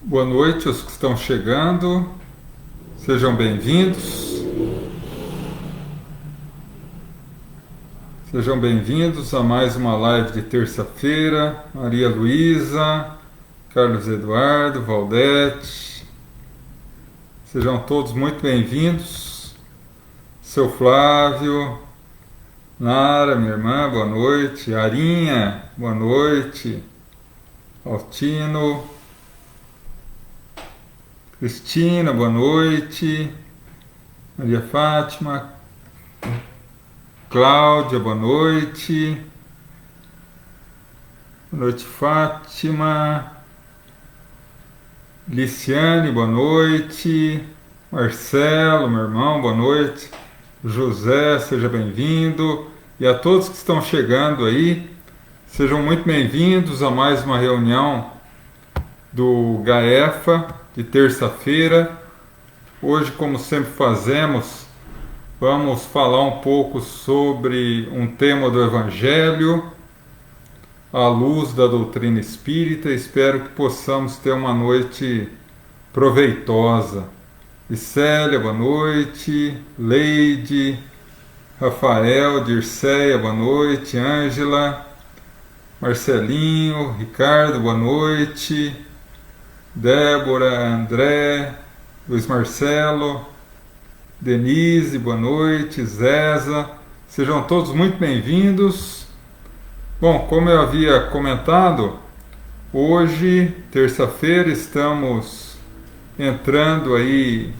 Boa noite aos que estão chegando, sejam bem-vindos. Sejam bem-vindos a mais uma live de terça-feira. Maria Luísa, Carlos Eduardo, Valdete, sejam todos muito bem-vindos. Seu Flávio, Nara, minha irmã, boa noite. Arinha, boa noite. Altino, Cristina, boa noite. Maria Fátima, Cláudia, boa noite. Boa noite, Fátima. Liciane, boa noite. Marcelo, meu irmão, boa noite. José, seja bem-vindo. E a todos que estão chegando aí, sejam muito bem-vindos a mais uma reunião do GAEFA de terça-feira. Hoje, como sempre fazemos, vamos falar um pouco sobre um tema do Evangelho à luz da doutrina espírita. Espero que possamos ter uma noite proveitosa. E Célia, boa noite. Leide, Rafael, Dirceia, boa noite. Ângela, Marcelinho, Ricardo, boa noite. Débora, André, Luiz Marcelo, Denise, boa noite. Zéza, sejam todos muito bem-vindos. Bom, como eu havia comentado, hoje, terça-feira, estamos entrando aí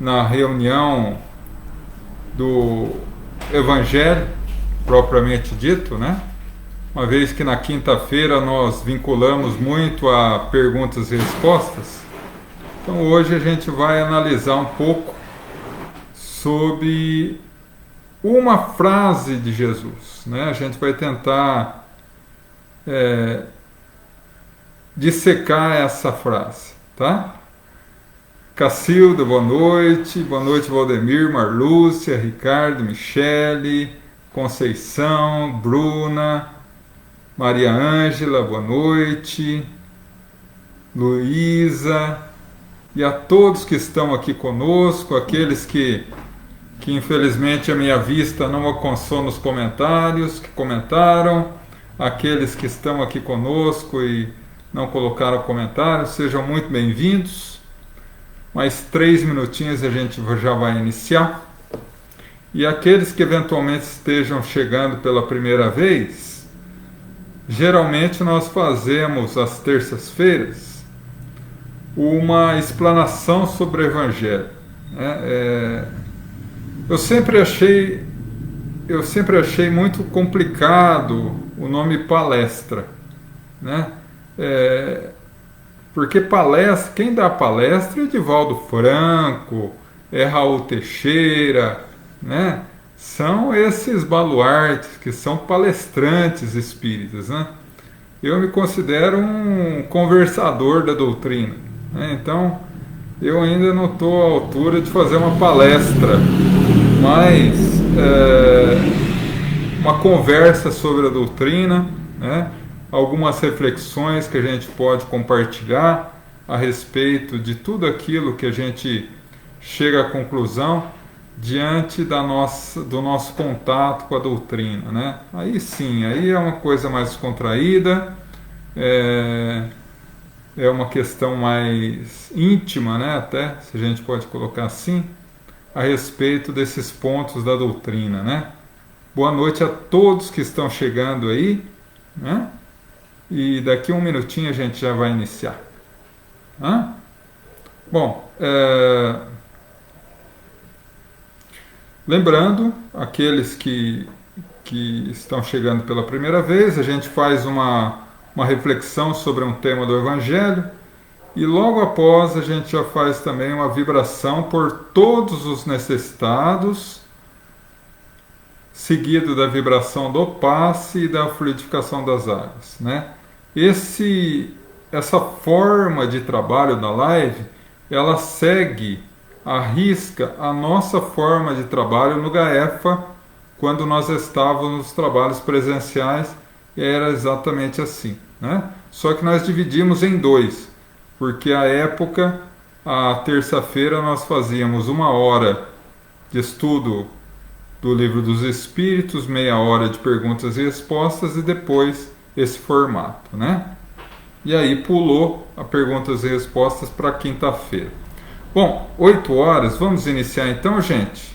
na reunião do Evangelho, propriamente dito, né? Uma vez que na quinta-feira nós vinculamos muito a perguntas e respostas, então hoje a gente vai analisar um pouco sobre uma frase de Jesus, né? A gente vai tentar dissecar essa frase, tá? Cacilda, boa noite, Valdemir, Marlúcia, Ricardo, Michele, Conceição, Bruna, Maria Ângela, boa noite, Luísa, e a todos que estão aqui conosco, aqueles que infelizmente a minha vista não alcançou nos comentários, que comentaram, aqueles que estão aqui conosco e não colocaram comentários, sejam muito bem-vindos. Mais 3 minutinhos a gente já vai iniciar. E aqueles que eventualmente estejam chegando pela primeira vez, geralmente nós fazemos às terças-feiras uma explanação sobre o Evangelho, né? Eu sempre achei muito complicado o nome palestra, né? Porque palestra, quem dá palestra é Divaldo Franco, é Raul Teixeira, né? São esses baluartes que são palestrantes espíritas, né? Eu me considero um conversador da doutrina, né? Então eu ainda não estou à altura de fazer uma palestra, mas uma conversa sobre a doutrina, né? Algumas reflexões que a gente pode compartilhar a respeito de tudo aquilo que a gente chega à conclusão diante do nosso contato com a doutrina, né? Aí sim, aí é uma coisa mais descontraída, é uma questão mais íntima, né? Até, se a gente pode colocar assim, a respeito desses pontos da doutrina, né? Boa noite a todos que estão chegando aí, né? E daqui a um minutinho a gente já vai iniciar. Hã? Bom, lembrando, aqueles que estão chegando pela primeira vez, a gente faz uma reflexão sobre um tema do Evangelho e logo após a gente já faz também uma vibração por todos os necessitados, seguido da vibração do passe e da fluidificação das águas, né? Essa forma de trabalho da live, ela segue arrisca a nossa forma de trabalho no GAEFA, quando nós estávamos nos trabalhos presenciais, era exatamente assim, né? Só que nós dividimos em dois, porque à época, a terça-feira, nós fazíamos 1 hora de estudo do Livro dos Espíritos, meia hora de perguntas e respostas e depois esse formato, né? E aí pulou a perguntas e respostas para quinta-feira. Bom, 8 horas, vamos iniciar então, gente?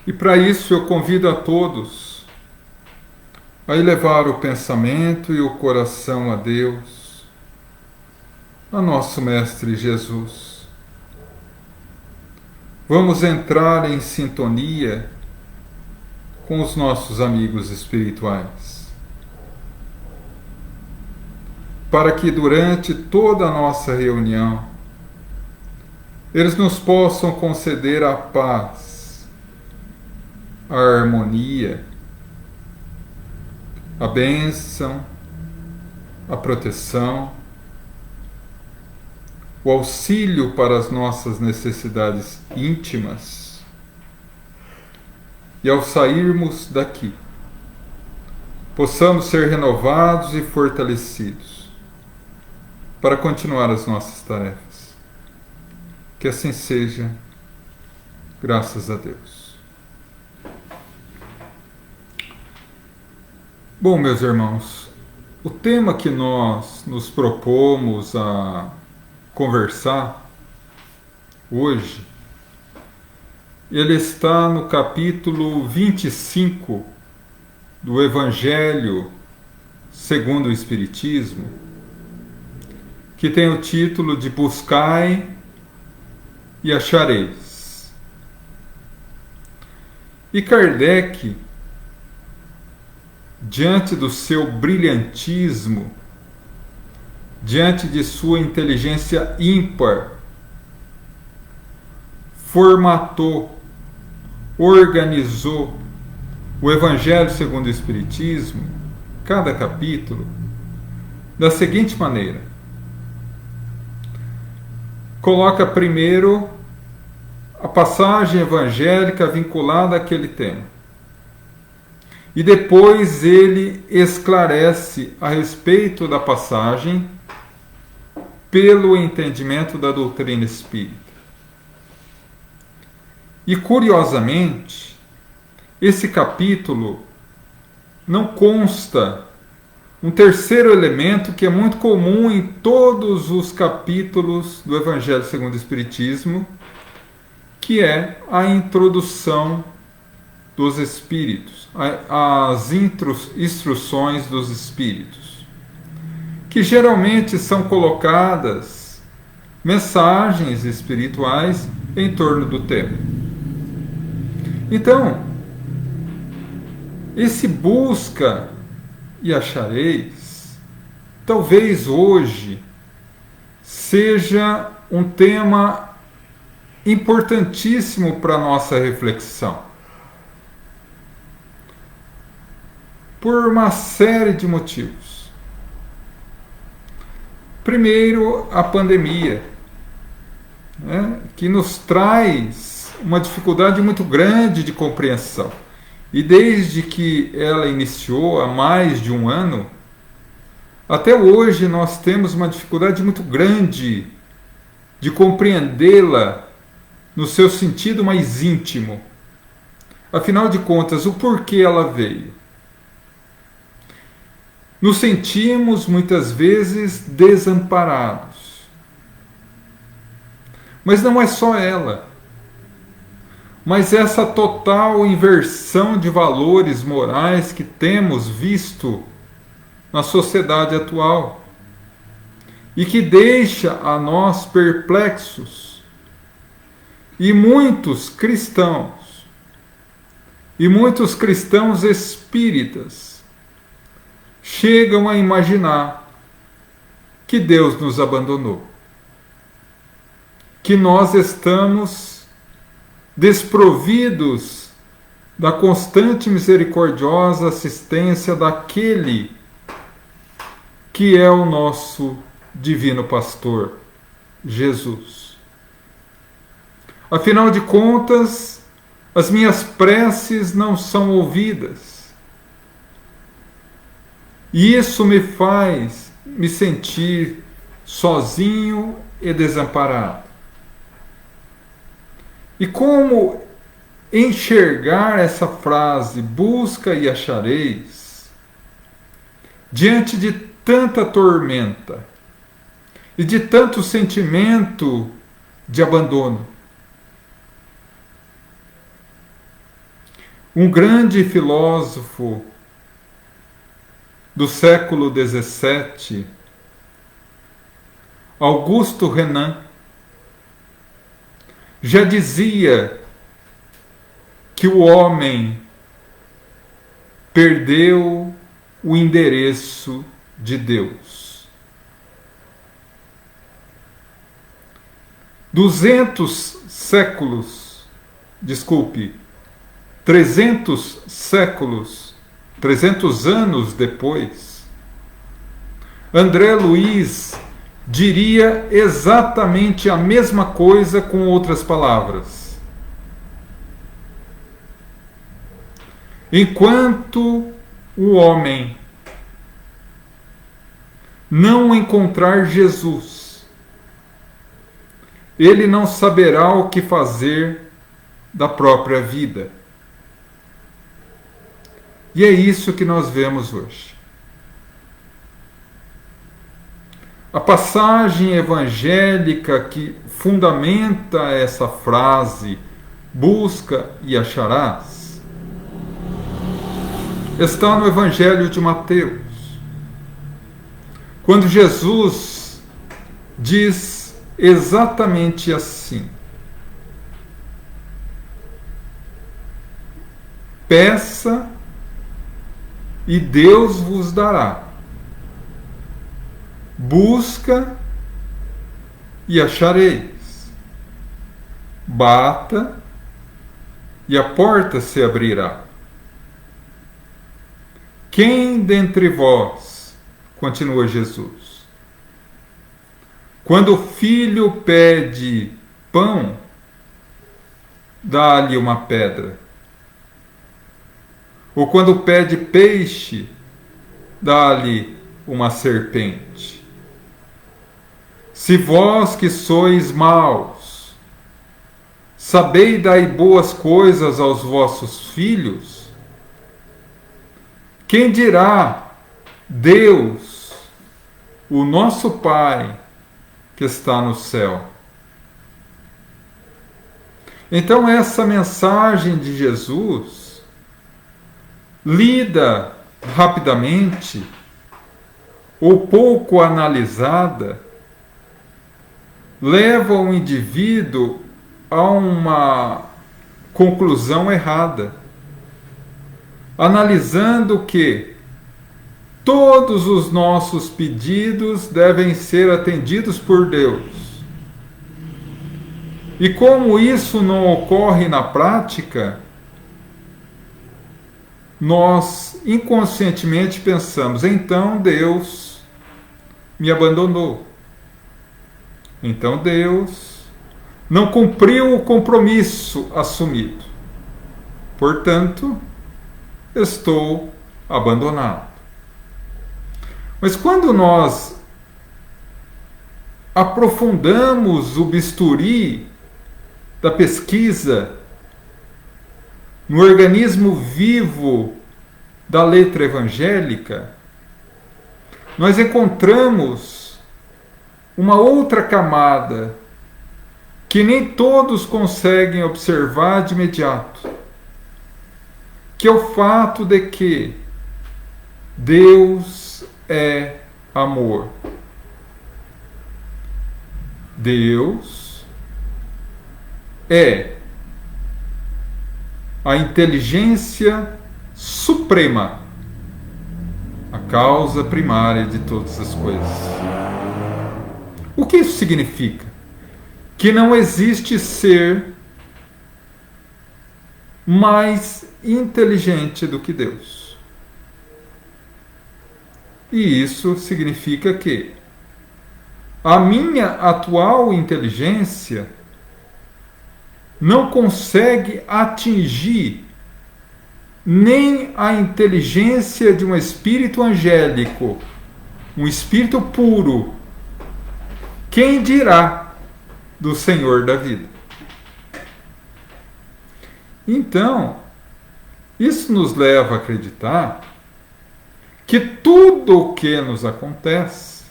E para isso eu convido a todos a elevar o pensamento e o coração a Deus, a nosso Mestre Jesus. Vamos entrar em sintonia com os nossos amigos espirituais, para que durante toda a nossa reunião eles nos possam conceder a paz, a harmonia, a bênção, a proteção, o auxílio para as nossas necessidades íntimas. E ao sairmos daqui, possamos ser renovados e fortalecidos para continuar as nossas tarefas. Que assim seja, graças a Deus. Bom, meus irmãos, o tema que nós nos propomos a conversar hoje, ele está no capítulo 25 do Evangelho segundo o Espiritismo, que tem o título de Buscai e Achareis. E Kardec, diante do seu brilhantismo, diante de sua inteligência ímpar, formatou, organizou o Evangelho segundo o Espiritismo, cada capítulo, da seguinte maneira: coloca primeiro a passagem evangélica vinculada àquele tema, e depois ele esclarece a respeito da passagem pelo entendimento da doutrina espírita. E curiosamente, esse capítulo não consta um terceiro elemento que é muito comum em todos os capítulos do Evangelho segundo o Espiritismo, que é a introdução dos Espíritos, as instruções dos Espíritos, que geralmente são colocadas mensagens espirituais em torno do tema. Então, esse busca e achareis, talvez hoje seja um tema importantíssimo para a nossa reflexão, por uma série de motivos. Primeiro, a pandemia, né, que nos traz uma dificuldade muito grande de compreensão. E desde que ela iniciou há mais de 1 ano, até hoje nós temos uma dificuldade muito grande de compreendê-la no seu sentido mais íntimo. Afinal de contas, o porquê ela veio? Nos sentimos muitas vezes desamparados. Mas não é só ela. Mas essa total inversão de valores morais que temos visto na sociedade atual e que deixa a nós perplexos. E muitos cristãos espíritas chegam a imaginar que Deus nos abandonou, que nós estamos desprovidos da constante misericordiosa assistência daquele que é o nosso divino pastor, Jesus. Afinal de contas, as minhas preces não são ouvidas. E isso me faz me sentir sozinho e desamparado. E como enxergar essa frase, busca e achareis, diante de tanta tormenta e de tanto sentimento de abandono? Um grande filósofo do século XVII, Augusto Renan, já dizia que o homem perdeu o endereço de Deus. 300 anos depois, André Luiz diria exatamente a mesma coisa com outras palavras. Enquanto o homem não encontrar Jesus, ele não saberá o que fazer da própria vida. E é isso que nós vemos hoje. A passagem evangélica que fundamenta essa frase, busca e acharás, está no Evangelho de Mateus, quando Jesus diz exatamente assim: peça e Deus vos dará. Busca e achareis. Bata e a porta se abrirá. Quem dentre vós, continua Jesus, quando o filho pede pão, dá-lhe uma pedra? Ou quando pede peixe, dá-lhe uma serpente? Se vós que sois maus, sabeis dar boas coisas aos vossos filhos, quem dirá Deus, o nosso Pai, que está no céu? Então essa mensagem de Jesus, lida rapidamente ou pouco analisada, leva o indivíduo a uma conclusão errada, analisando que todos os nossos pedidos devem ser atendidos por Deus. E como isso não ocorre na prática, nós inconscientemente pensamos: então Deus me abandonou. Então Deus não cumpriu o compromisso assumido. Portanto, estou abandonado. Mas quando nós aprofundamos o bisturi da pesquisa no organismo vivo da letra evangélica, nós encontramos uma outra camada que nem todos conseguem observar de imediato, que é o fato de que Deus é amor. Deus é a inteligência suprema, a causa primária de todas as coisas. O que isso significa? Que não existe ser mais inteligente do que Deus. E isso significa que a minha atual inteligência não consegue atingir nem a inteligência de um espírito angélico, um espírito puro. Quem dirá do Senhor da vida? Então, isso nos leva a acreditar que tudo o que nos acontece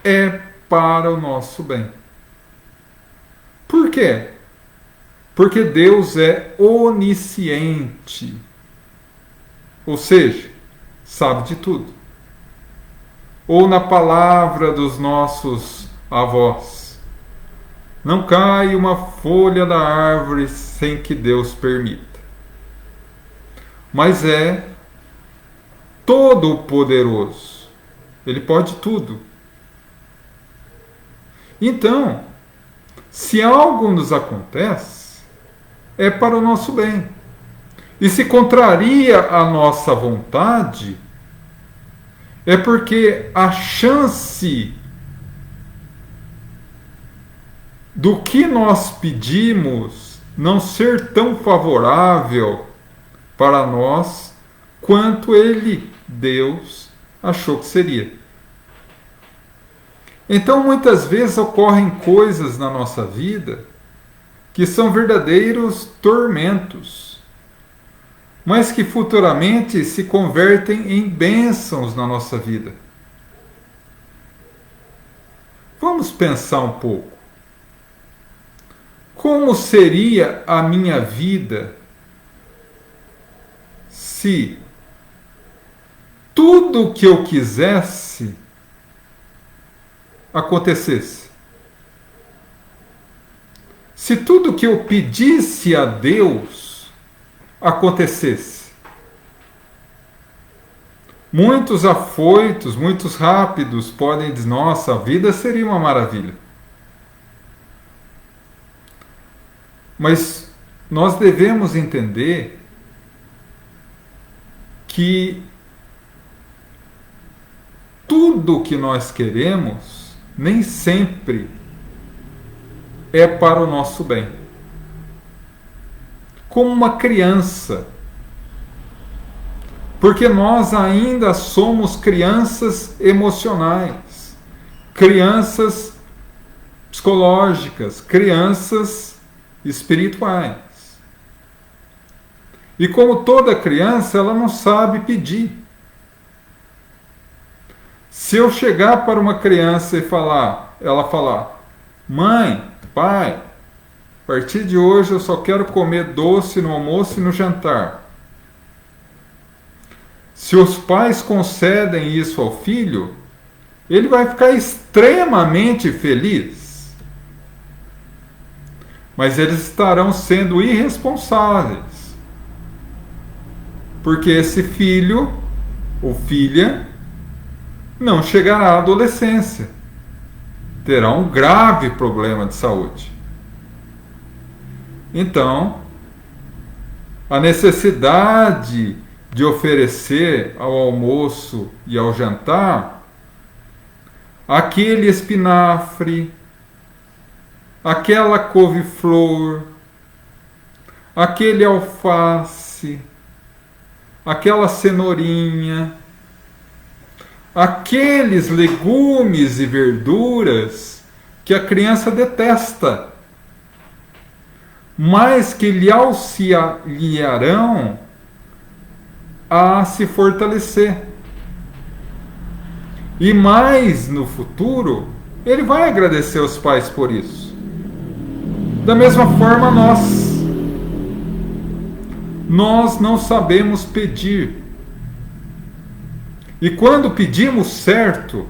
é para o nosso bem. Por quê? Porque Deus é onisciente, ou seja, sabe de tudo. Ou na palavra dos nossos avós, não cai uma folha da árvore sem que Deus permita. Mas é todo-poderoso, Ele pode tudo. Então, se algo nos acontece, é para o nosso bem. E se contraria a nossa vontade, é porque a chance do que nós pedimos não ser tão favorável para nós quanto Ele, Deus, achou que seria. Então, muitas vezes ocorrem coisas na nossa vida que são verdadeiros tormentos, mas que futuramente se convertem em bênçãos na nossa vida. Vamos pensar um pouco. Como seria a minha vida se tudo o que eu quisesse acontecesse? Se tudo que eu pedisse a Deus acontecesse? Muitos afoitos, muitos rápidos podem dizer, nossa, a vida seria uma maravilha. Mas nós devemos entender que tudo que nós queremos nem sempre é para o nosso bem. Como uma criança. Porque nós ainda somos crianças emocionais, crianças psicológicas, crianças espirituais. E como toda criança, ela não sabe pedir. Se eu chegar para uma criança e ela falar, mãe, pai, a partir de hoje eu só quero comer doce no almoço e no jantar. Se os pais concedem isso ao filho, ele vai ficar extremamente feliz. Mas eles estarão sendo irresponsáveis. Porque esse filho ou filha não chegará à adolescência. Terá um grave problema de saúde. Então, a necessidade de oferecer ao almoço e ao jantar aquele espinafre, aquela couve-flor, aquele alface, aquela cenourinha, aqueles legumes e verduras que a criança detesta, mas que lhe auxiliarão a se fortalecer. E mais no futuro, ele vai agradecer aos pais por isso. Da mesma forma, nós não sabemos pedir. E quando pedimos certo,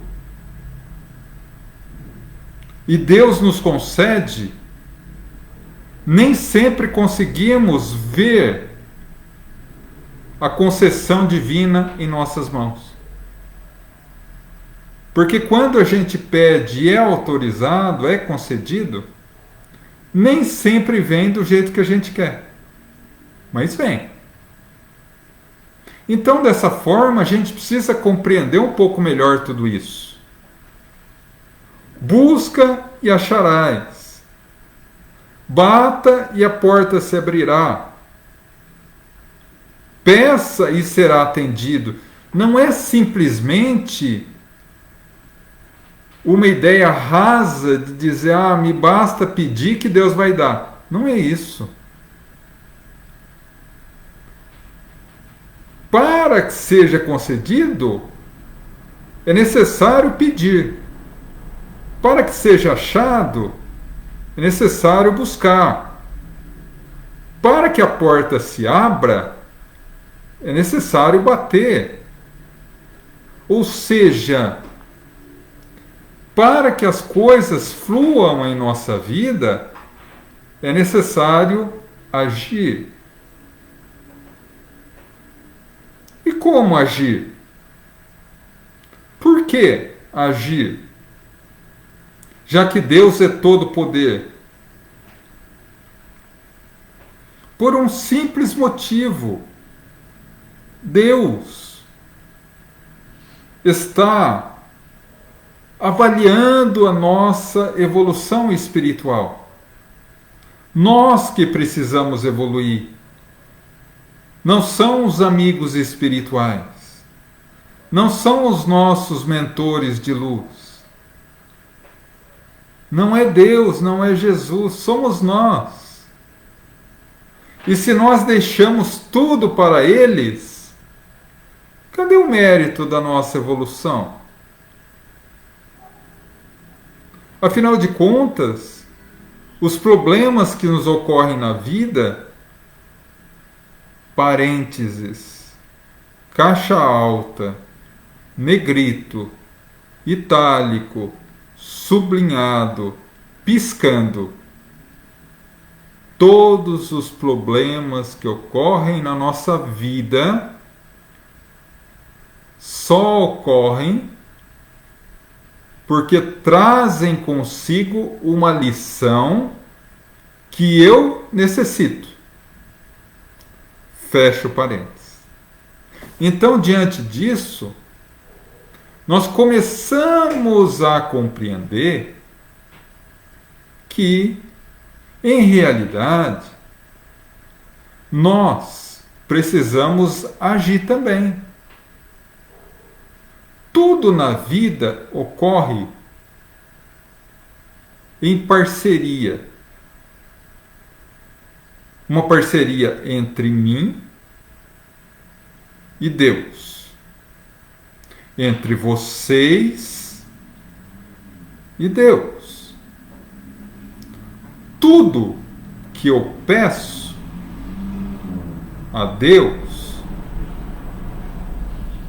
e Deus nos concede, nem sempre conseguimos ver a concessão divina em nossas mãos. Porque quando a gente pede e é autorizado, é concedido, nem sempre vem do jeito que a gente quer. Mas vem. Então, dessa forma, a gente precisa compreender um pouco melhor tudo isso. Busca e acharás. Bata e a porta se abrirá. Peça e será atendido. Não é simplesmente uma ideia rasa de dizer, me basta pedir que Deus vai dar. Não é isso. Para que seja concedido, é necessário pedir. Para que seja achado, é necessário buscar. Para que a porta se abra, é necessário bater. Ou seja, para que as coisas fluam em nossa vida, é necessário agir. E como agir? Por que agir? Já que Deus é todo poder. Por um simples motivo. Deus está avaliando a nossa evolução espiritual. Nós que precisamos evoluir. Não são os amigos espirituais. Não são os nossos mentores de luz. Não é Deus, não é Jesus, somos nós. E se nós deixamos tudo para eles, cadê o mérito da nossa evolução? Afinal de contas, os problemas que nos ocorrem na vida, parênteses, caixa alta, negrito, itálico, sublinhado, piscando. Todos os problemas que ocorrem na nossa vida só ocorrem porque trazem consigo uma lição que eu necessito. Fecho parênteses. Então, diante disso, nós começamos a compreender que, em realidade, nós precisamos agir também. Tudo na vida ocorre em parceria. Uma parceria entre mim e Deus. Entre vocês e Deus. Tudo que eu peço a Deus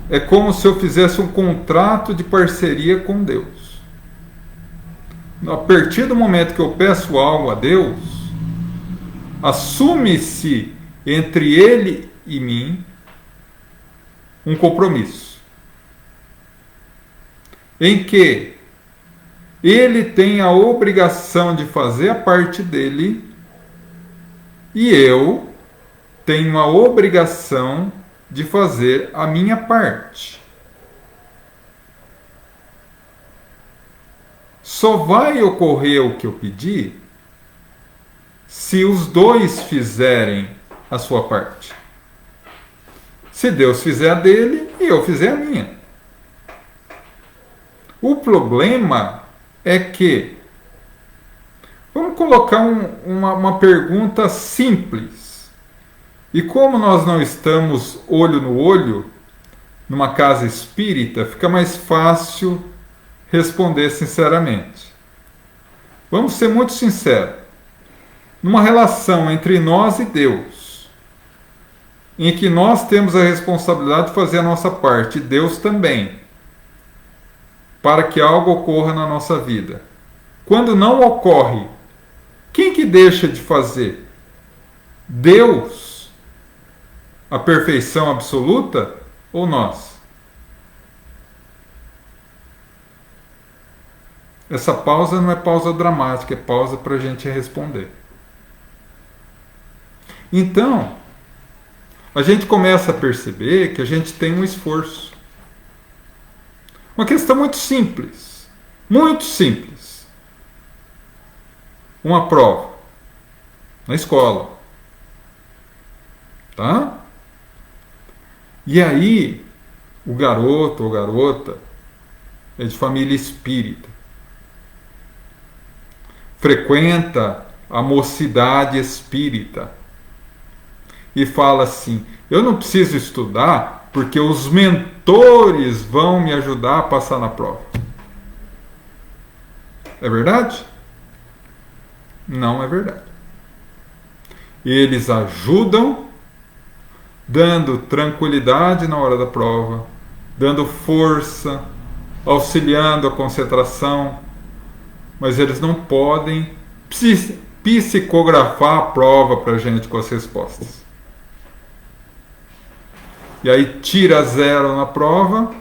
é como se eu fizesse um contrato de parceria com Deus. A partir do momento que eu peço algo a Deus, assume-se entre Ele e mim um compromisso, em que Ele tem a obrigação de fazer a parte dele e eu tenho a obrigação de fazer a minha parte. Só vai ocorrer o que eu pedi se os dois fizerem a sua parte. Se Deus fizer a dele e eu fizer a minha. O problema é que, vamos colocar uma pergunta simples. E como nós não estamos olho no olho, numa casa espírita, fica mais fácil responder sinceramente. Vamos ser muito sinceros. Numa relação entre nós e Deus, em que nós temos a responsabilidade de fazer a nossa parte, e Deus também, para que algo ocorra na nossa vida. Quando não ocorre, quem que deixa de fazer? Deus? A perfeição absoluta ou nós? Essa pausa não é pausa dramática, é pausa para a gente responder. Então, a gente começa a perceber que a gente tem um esforço. Uma questão muito simples. Muito simples. Uma prova. Na escola. Tá? E aí, o garoto ou garota é de família espírita. Frequenta a mocidade espírita. E fala assim: eu não preciso estudar porque os mentores vão me ajudar a passar na prova. É verdade? Não é verdade. Eles ajudam, dando tranquilidade na hora da prova, dando força, auxiliando a concentração, mas eles não podem psicografar a prova para a gente com as respostas. E aí tira 0 na prova.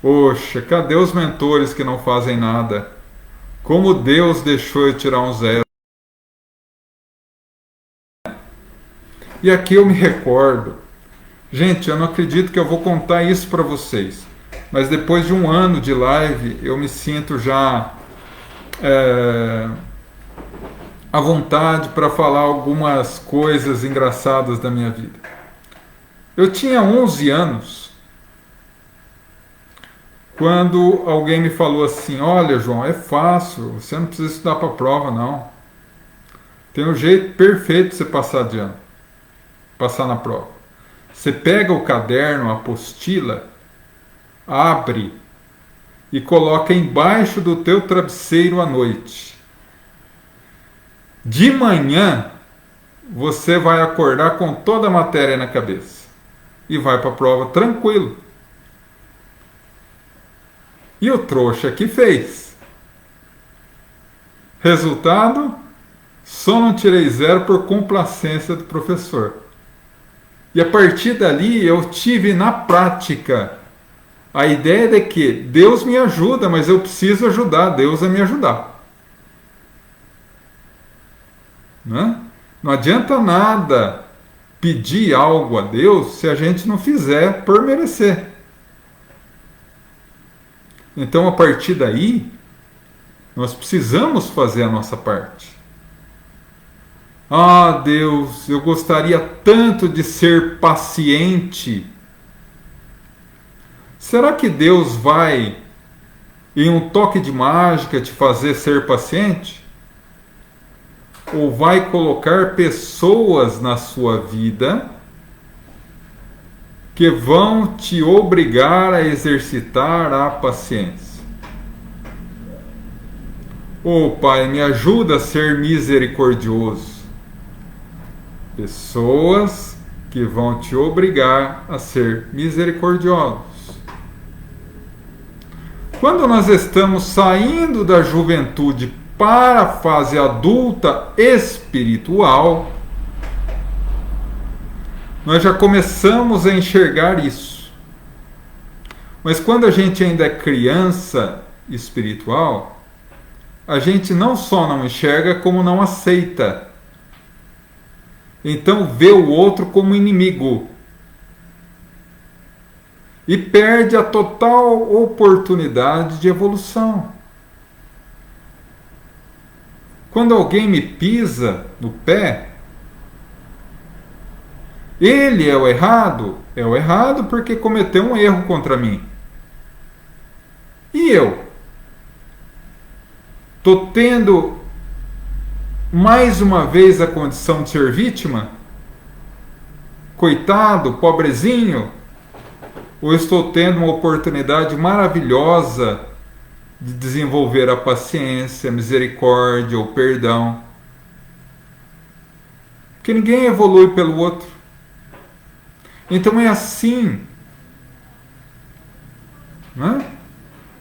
Poxa, cadê os mentores que não fazem nada? Como Deus deixou eu tirar um 0? E aqui eu me recordo. Gente, eu não acredito que eu vou contar isso para vocês. Mas depois de um ano de live, eu me sinto já à vontade para falar algumas coisas engraçadas da minha vida. Eu tinha 11 anos quando alguém me falou assim: olha, João, é fácil, você não precisa estudar para a prova, não. Tem um jeito perfeito de você passar de ano, passar na prova. Você pega o caderno, a apostila, abre e coloca embaixo do teu travesseiro à noite. De manhã, você vai acordar com toda a matéria na cabeça e vai para a prova tranquilo. E o trouxa que fez. Resultado, só não tirei 0 por complacência do professor. E a partir dali eu tive na prática a ideia de que Deus me ajuda, mas eu preciso ajudar Deus a me ajudar. Né? Não adianta nada pedir algo a Deus se a gente não fizer por merecer. Então, a partir daí, nós precisamos fazer a nossa parte. Ah, Deus, eu gostaria tanto de ser paciente. Será que Deus vai, em um toque de mágica, te fazer ser paciente? Ou vai colocar pessoas na sua vida que vão te obrigar a exercitar a paciência? Oh, Pai, me ajuda a ser misericordioso. Pessoas que vão te obrigar a ser misericordiosos. Quando nós estamos saindo da juventude para a fase adulta espiritual, nós já começamos a enxergar isso. Mas quando a gente ainda é criança espiritual, a gente não só não enxerga, como não aceita. Então vê o outro como inimigo. E perde a total oportunidade de evolução. Quando alguém me pisa no pé, ele é o errado? É o errado porque cometeu um erro contra mim. E eu? Estou tendo mais uma vez a condição de ser vítima? Coitado, pobrezinho? Ou estou tendo uma oportunidade maravilhosa de desenvolver a paciência, a misericórdia, o perdão? Porque ninguém evolui pelo outro. Então é assim. Né?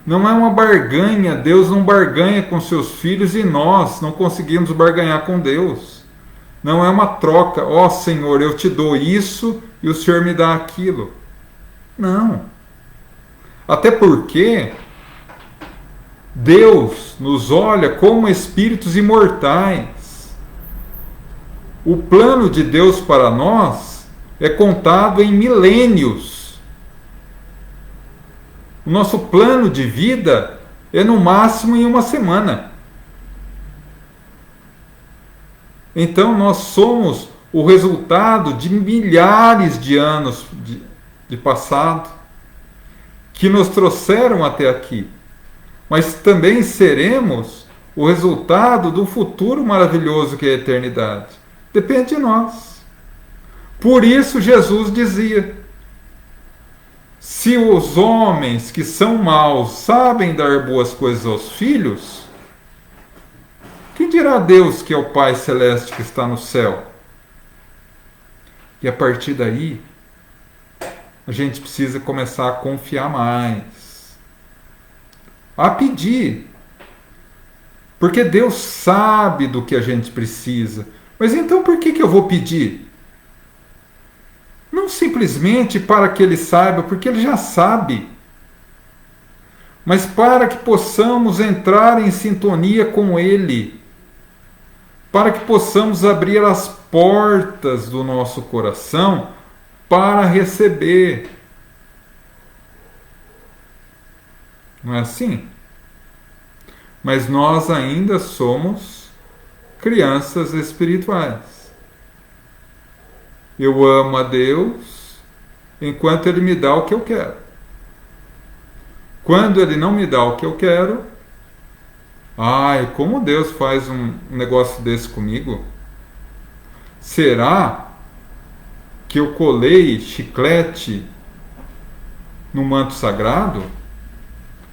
Não é uma barganha. Deus não barganha com seus filhos e nós não conseguimos barganhar com Deus. Não é uma troca. Ó Senhor, eu te dou isso e o Senhor me dá aquilo. Não. Até porque Deus nos olha como espíritos imortais. O plano de Deus para nós é contado em milênios. O nosso plano de vida é no máximo em uma semana. Então nós somos o resultado de milhares de anos de passado que nos trouxeram até aqui. Mas também seremos o resultado do futuro maravilhoso que é a eternidade. Depende de nós. Por isso Jesus dizia: se os homens que são maus sabem dar boas coisas aos filhos, quem dirá Deus, que é o Pai Celeste que está no céu? E a partir daí, a gente precisa começar a confiar mais, a pedir, porque Deus sabe do que a gente precisa. Mas então por que eu vou pedir? Não simplesmente para que Ele saiba, porque Ele já sabe, mas para que possamos entrar em sintonia com Ele, para que possamos abrir as portas do nosso coração para receber. Não é assim? Mas nós ainda somos crianças espirituais. Eu amo a Deus enquanto Ele me dá o que eu quero. Quando Ele não me dá o que eu quero, ai, como Deus faz um negócio desse comigo? Será que eu colei chiclete no manto sagrado?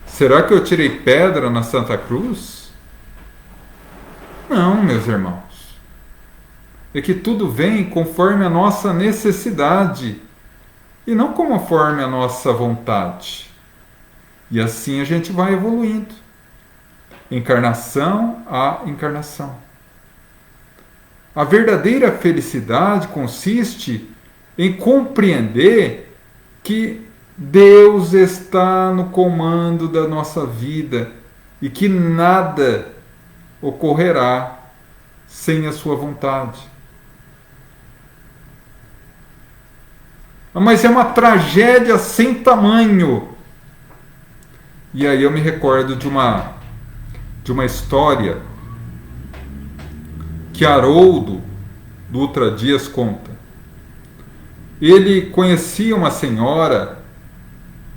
Será que eu tirei pedra na Santa Cruz? Não, meus irmãos. É que tudo vem conforme a nossa necessidade e não conforme a nossa vontade. E assim a gente vai evoluindo. Encarnação a encarnação. A verdadeira felicidade consiste em compreender que Deus está no comando da nossa vida e que nada ocorrerá sem a sua vontade. Mas é uma tragédia sem tamanho. E aí eu me recordo de uma história que Haroldo Dutra Dias conta. Ele conhecia uma senhora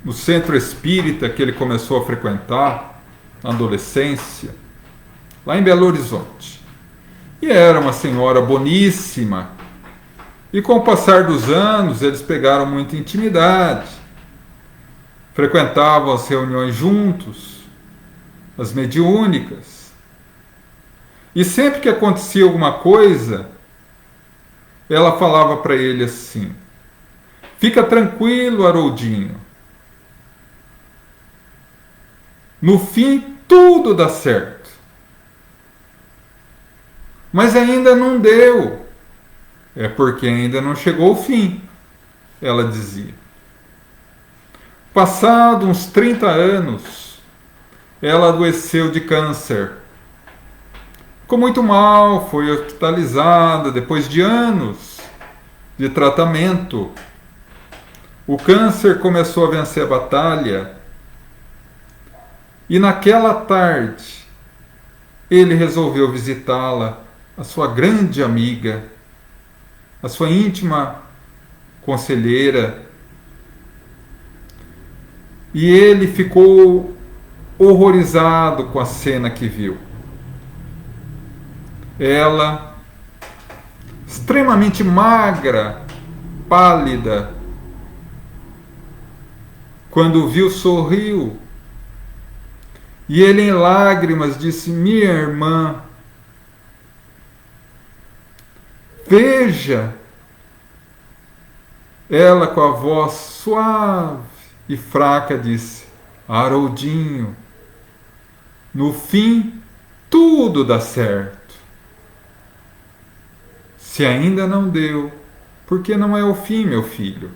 no centro espírita que ele começou a frequentar na adolescência, lá em Belo Horizonte. E era uma senhora boníssima. E com o passar dos anos, eles pegaram muita intimidade. Frequentavam as reuniões juntos, as mediúnicas. E sempre que acontecia alguma coisa, ela falava para ele assim: fica tranquilo, Haroldinho. No fim, tudo dá certo. Mas ainda não deu. É porque ainda não chegou o fim, ela dizia. Passados uns 30 anos, ela adoeceu de câncer. Ficou muito mal, foi hospitalizada depois de anos de tratamento. O câncer começou a vencer a batalha. E naquela tarde, ele resolveu visitá-la, a sua grande amiga, a sua íntima conselheira. E ele ficou horrorizado com a cena que viu. Ela, extremamente magra, pálida, quando viu, sorriu. E ele, em lágrimas, disse: minha irmã, veja. Ela, com a voz suave e fraca, disse: Haroldinho, no fim tudo dá certo. Se ainda não deu, porque não é o fim, meu filho.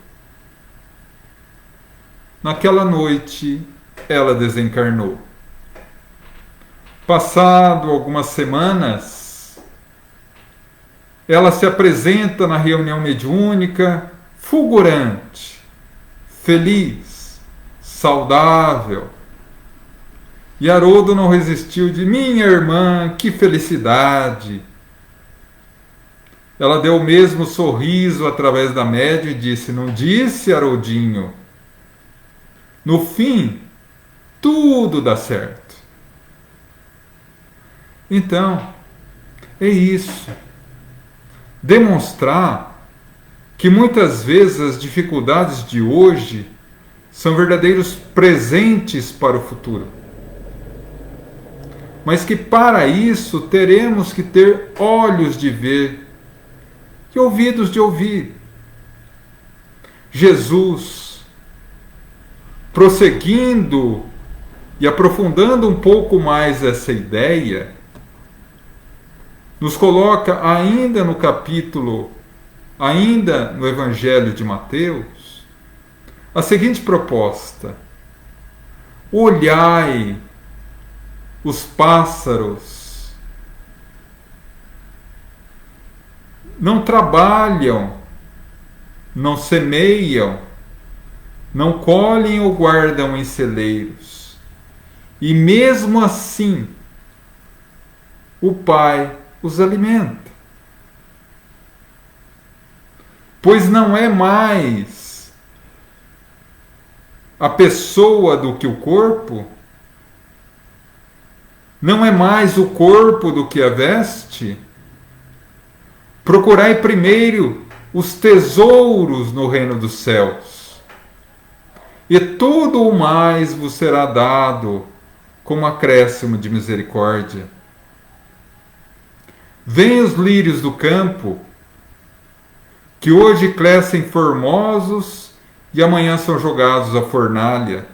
Naquela noite, ela desencarnou. Passado algumas semanas, ela se apresenta na reunião mediúnica fulgurante, feliz, saudável. E Haroldo não resistiu de: minha irmã, que felicidade! Ela deu o mesmo sorriso através da média e disse: não disse, Haroldinho? No fim, tudo dá certo. Então, é isso. Demonstrar que muitas vezes as dificuldades de hoje são verdadeiros presentes para o futuro. Mas que para isso teremos que ter olhos de ver e ouvidos de ouvir. Jesus, prosseguindo e aprofundando um pouco mais essa ideia, nos coloca ainda no capítulo, ainda no Evangelho de Mateus, a seguinte proposta: olhai os pássaros, não trabalham, não semeiam, não colhem ou guardam em celeiros, e mesmo assim o Pai os alimenta. Pois não é mais a pessoa do que o corpo, não é mais o corpo do que a veste. Procurai primeiro os tesouros no reino dos céus, e tudo o mais vos será dado como acréscimo de misericórdia. Vêm os lírios do campo, que hoje crescem formosos e amanhã são jogados à fornalha.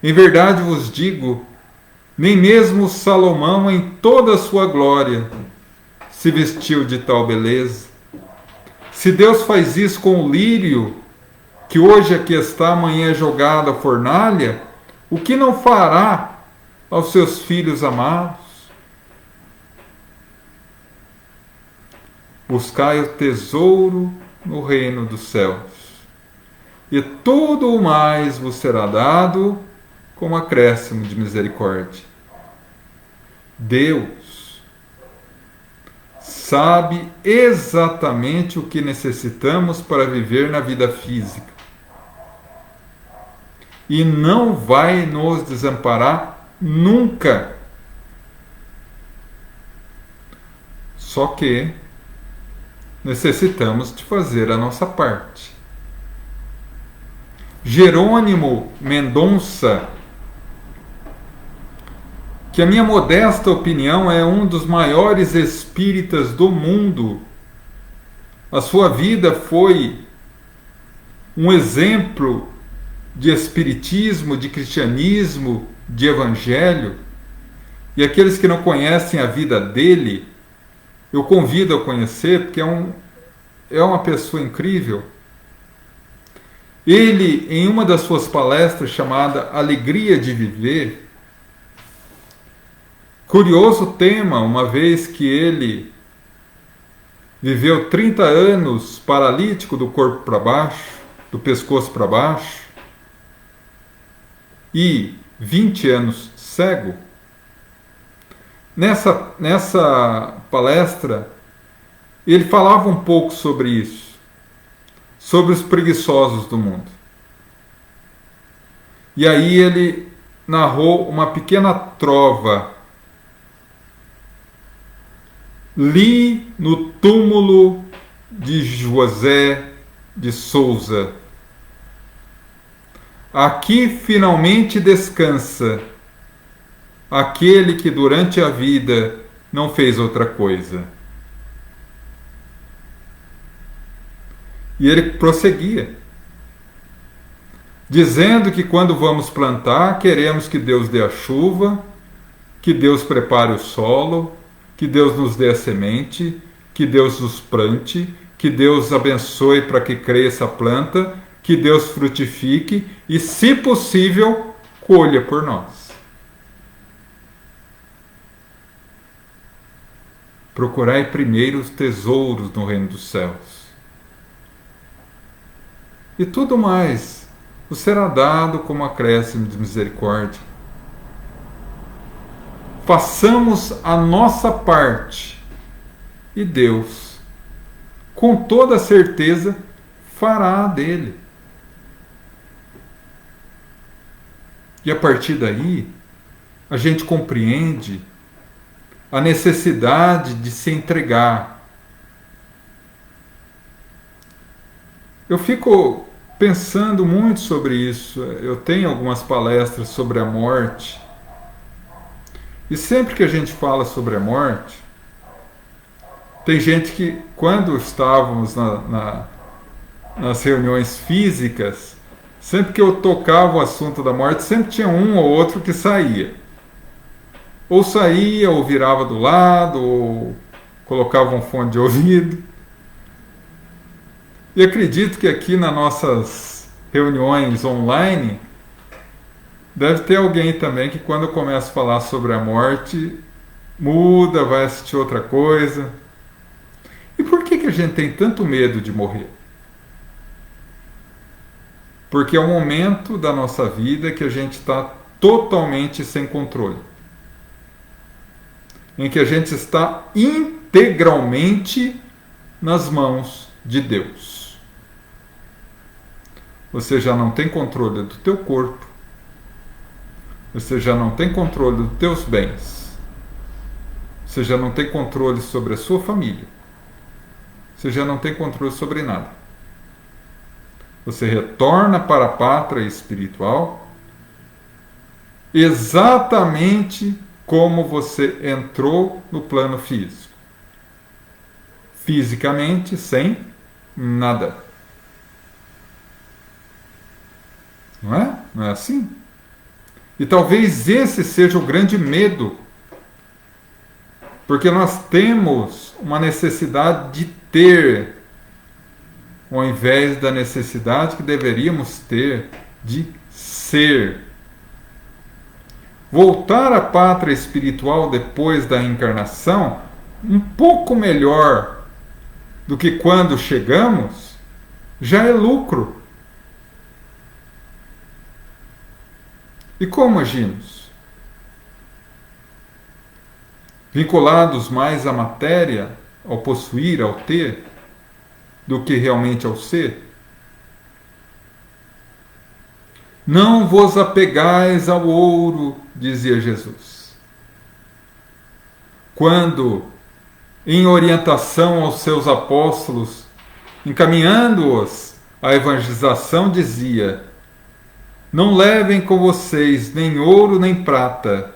Em verdade vos digo, nem mesmo Salomão em toda a sua glória se vestiu de tal beleza. Se Deus faz isso com o lírio, que hoje aqui está, amanhã é jogado à fornalha, o que não fará aos seus filhos amados? Buscai o tesouro no reino dos céus, e tudo o mais vos será dado como acréscimo de misericórdia. Deus sabe exatamente o que necessitamos para viver na vida física, e não vai nos desamparar nunca. Só que necessitamos de fazer a nossa parte. Jerônimo Mendonça, que a minha modesta opinião é um dos maiores espíritas do mundo, a sua vida foi um exemplo de espiritismo, de cristianismo, de evangelho, e aqueles que não conhecem a vida dele, eu convido a conhecer, porque é uma pessoa incrível. Ele, em uma das suas palestras chamada Alegria de Viver, curioso tema, uma vez que ele viveu 30 anos paralítico do corpo para baixo, do pescoço para baixo, e 20 anos cego. Nessa palestra, ele falava um pouco sobre isso, sobre os preguiçosos do mundo. E aí ele narrou uma pequena trova. Li no túmulo de José de Souza. Aqui finalmente descansa aquele que durante a vida não fez outra coisa. E ele prosseguia, dizendo que quando vamos plantar, queremos que Deus dê a chuva, que Deus prepare o solo, que Deus nos dê a semente, que Deus nos plante, que Deus abençoe para que cresça a planta, que Deus frutifique e, se possível, colha por nós. Procurai primeiro os tesouros no reino dos céus. e tudo mais vos será dado como acréscimo de misericórdia. Façamos a nossa parte e Deus, com toda certeza, fará a dele. E a partir daí, a gente compreende a necessidade de se entregar. Eu fico pensando muito sobre isso. Eu tenho algumas palestras sobre a morte. E sempre que a gente fala sobre a morte, tem gente que, quando estávamos nas reuniões físicas, sempre que eu tocava o assunto da morte, sempre tinha um ou outro que saía. Ou saía, ou virava do lado, ou colocava um fone de ouvido. E acredito que aqui nas nossas reuniões online, deve ter alguém também que, quando eu começo a falar sobre a morte, muda, vai assistir outra coisa. E por que a gente tem tanto medo de morrer? Porque é um momento da nossa vida que a gente está totalmente sem controle. Em que a gente está integralmente nas mãos de Deus. Você já não tem controle do teu corpo. Você já não tem controle dos teus bens. Você já não tem controle sobre a sua família. Você já não tem controle sobre nada. Você retorna para a pátria espiritual exatamente como você entrou no plano físico. Fisicamente, sem nada. Não é? Não é assim? E talvez esse seja o grande medo. Porque nós temos uma necessidade de ter, ao invés da necessidade que deveríamos ter de ser. Voltar à pátria espiritual depois da encarnação, um pouco melhor do que quando chegamos, já é lucro. E como agimos? Vinculados mais à matéria, ao possuir, ao ter, do que realmente ao ser? Não vos apegais ao ouro, dizia Jesus. Quando, em orientação aos seus apóstolos, encaminhando-os à evangelização, dizia: não levem com vocês nem ouro nem prata,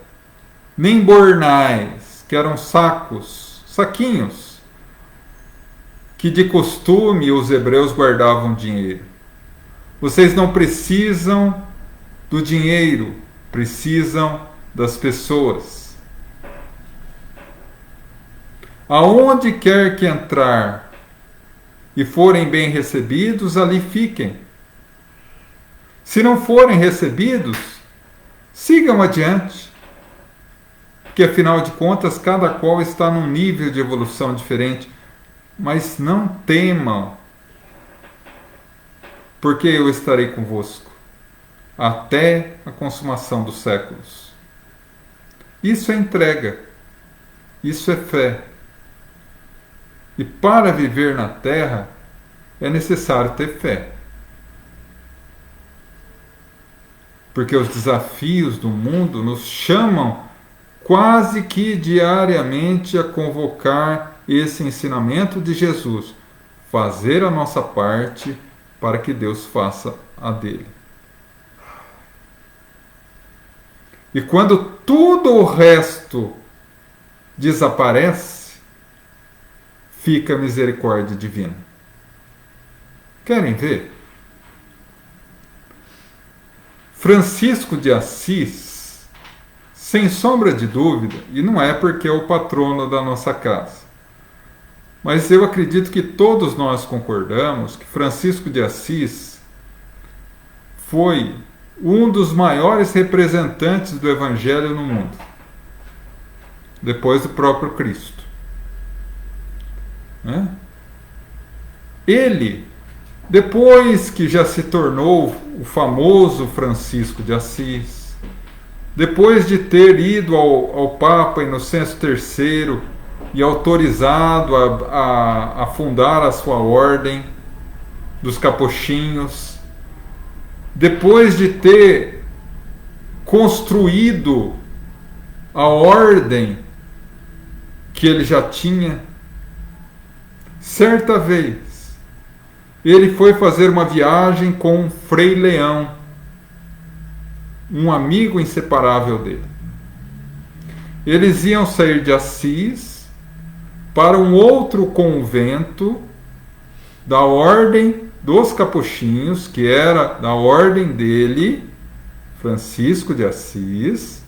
nem bornais, que eram sacos, saquinhos, que de costume os hebreus guardavam dinheiro. Vocês não precisam do dinheiro, precisam das pessoas. Aonde quer que entrar e forem bem recebidos, ali fiquem. Se não forem recebidos, sigam adiante, porque afinal de contas cada qual está num nível de evolução diferente. Mas não temam, porque eu estarei convosco até a consumação dos séculos. Isso é entrega, isso é fé. E para viver na Terra é necessário ter fé. Porque os desafios do mundo nos chamam quase que diariamente a convocar esse ensinamento de Jesus, fazer a nossa parte para que Deus faça a dele. E quando tudo o resto desaparece, fica a misericórdia divina. Querem ver? Francisco de Assis, sem sombra de dúvida, e não é porque é o patrono da nossa casa, mas eu acredito que todos nós concordamos que Francisco de Assis foi um dos maiores representantes do Evangelho no mundo, depois do próprio Cristo. Ele Depois que já se tornou o famoso Francisco de Assis, depois de ter ido ao Papa Inocêncio III e autorizado a fundar a sua ordem dos capuchinhos, depois de ter construído a ordem que ele já tinha, certa vez ele foi fazer uma viagem com Frei Leão, um amigo inseparável dele. Eles iam sair de Assis para um outro convento da ordem dos capuchinhos, que era da ordem dele, Francisco de Assis,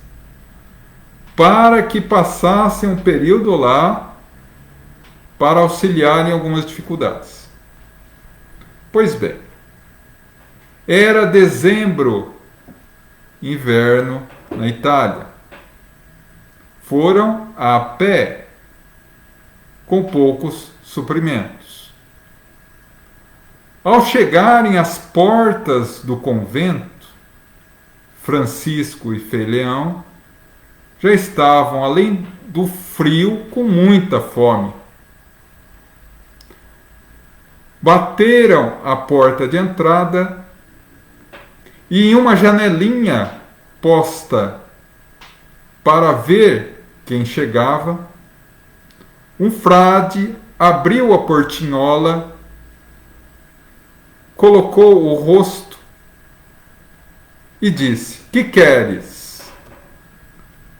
para que passassem um período lá para auxiliar em algumas dificuldades. Pois bem, era dezembro, inverno na Itália. Foram a pé, com poucos suprimentos. Ao chegarem às portas do convento, Francisco e Frei Leão já estavam, além do frio, com muita fome. Bateram a porta de entrada e em uma janelinha posta para ver quem chegava, um frade abriu a portinhola, colocou o rosto e disse: "Que queres?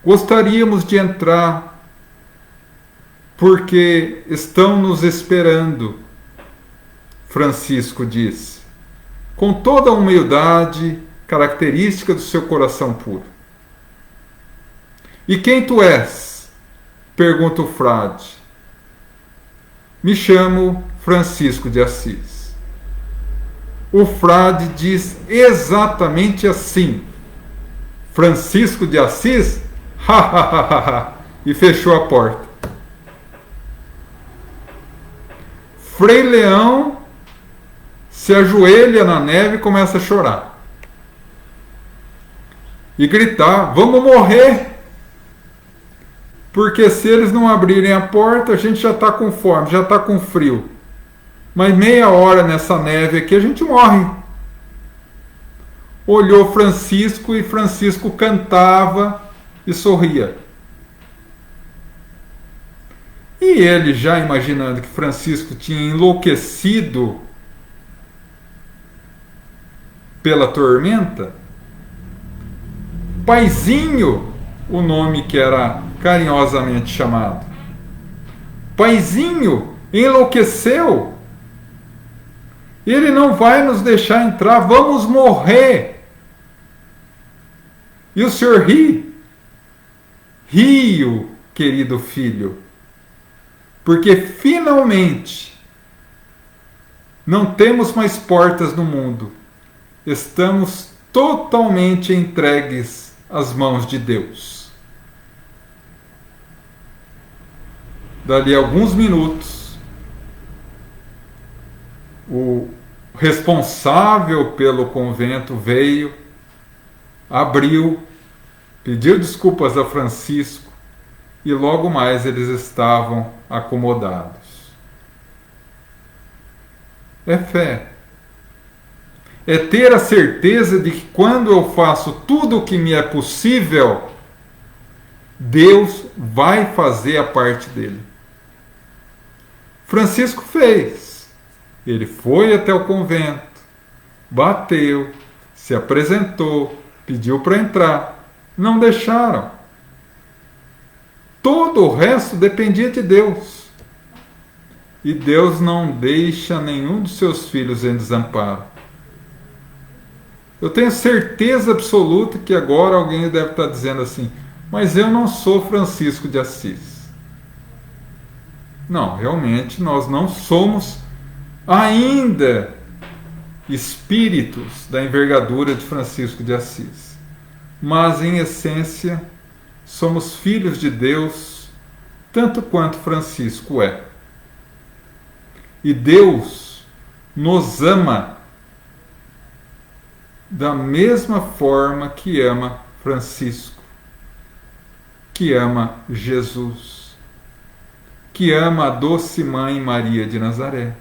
Gostaríamos de entrar porque estão nos esperando." Francisco disse, com toda a humildade característica do seu coração puro. "E quem tu és?" pergunta o frade. "Me chamo Francisco de Assis." O frade diz exatamente assim: "Francisco de Assis? Ha, ha, ha, ha, ha." E fechou a porta. Frei Leão se ajoelha na neve e começa a chorar. E gritar: "Vamos morrer! Porque se eles não abrirem a porta, a gente já está com fome, já está com frio. Mas meia hora nessa neve aqui a gente morre." Olhou Francisco e Francisco cantava e sorria. E ele, já imaginando que Francisco tinha enlouquecido pela tormenta, Paizinho, o nome que era carinhosamente chamado, Paizinho enlouqueceu. Ele não vai nos deixar entrar, vamos morrer. E o senhor ri? Rio, querido filho, porque finalmente não temos mais portas no mundo. Estamos totalmente entregues às mãos de Deus. Dali a alguns minutos, o responsável pelo convento veio, abriu, pediu desculpas a Francisco e logo mais eles estavam acomodados. É fé. É ter a certeza de que quando eu faço tudo o que me é possível, Deus vai fazer a parte dele. Francisco fez. Ele foi até o convento, bateu, se apresentou, pediu para entrar. Não deixaram. Todo o resto dependia de Deus. E Deus não deixa nenhum dos seus filhos em desamparo. Eu tenho certeza absoluta que agora alguém deve estar dizendo assim: "Mas eu não sou Francisco de Assis." Não, realmente nós não somos ainda espíritos da envergadura de Francisco de Assis. Mas, em essência, somos filhos de Deus, tanto quanto Francisco é. E Deus nos ama da mesma forma que ama Francisco, que ama Jesus, que ama a doce mãe Maria de Nazaré.